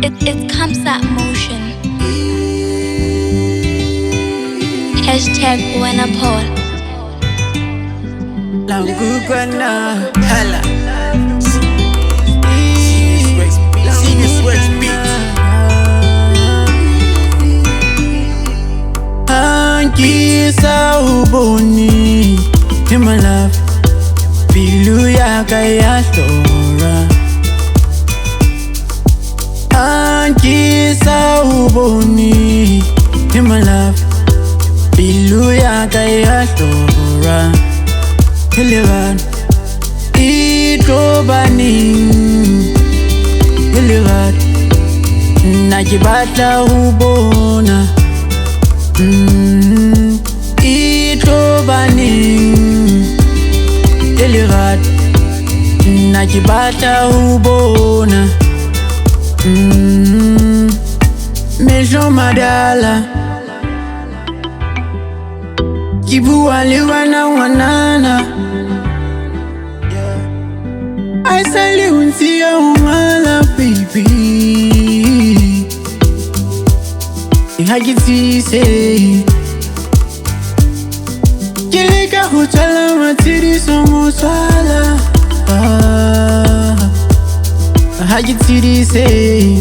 It comes that motion. Hashtag Buena Paul. Langugana, hala. Serious Rex beats. Angisa uboni, in my love, pilu yaka ya hlora. Angisa uboni, in my love, pilu yaka ya hlora. Helevan, itobani, helevan, najibatla ubona. Itobani, helevan, najibatla ubona. Mejo madala, kibu aliwana wanana. I sell you into your mother, baby. I get to say, Kilika hutala matiri somo swala. I get to say,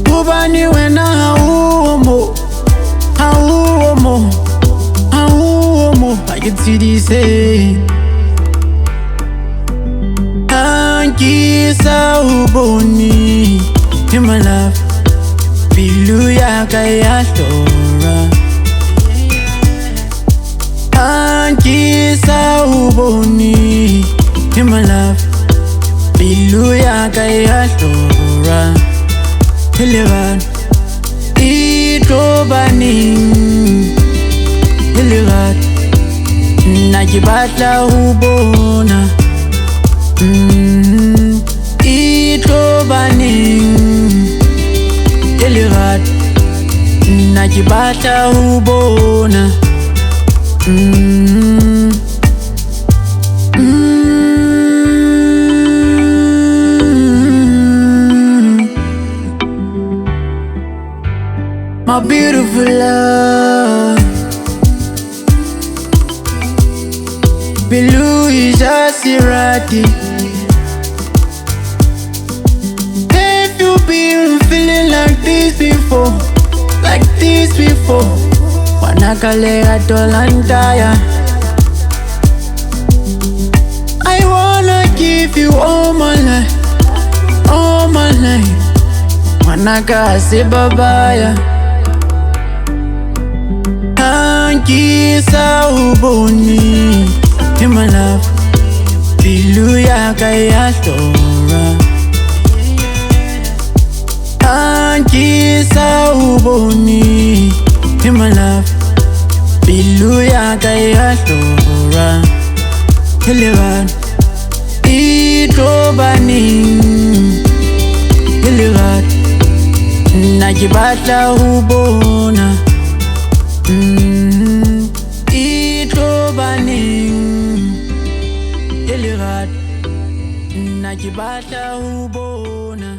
Ubani wena hauomo, hauomo, hauomo. I get to say. Angisa uboni, in my love, pilu yaka ya hlora. Angisa uboni, in my love, pilu yaka ya hlora. Helevan, itobani, helevan, najibatla ubona. Itobani, helevan, najibatla ubona. My beautiful love, Bilu is a sirati. Have you been feeling like this before? Like this before? Wanakalega tolantaya. I wanna give you all my life, all my life. Wanaka se babaya. Angisa uboni, in my love, pilu yaka ya hlora. Angisa uboni, in my love, pilu yaka ya hlora. Helevan, itobani, helevan, najibatla ubona. Itobani, helevan, najibatla ubona.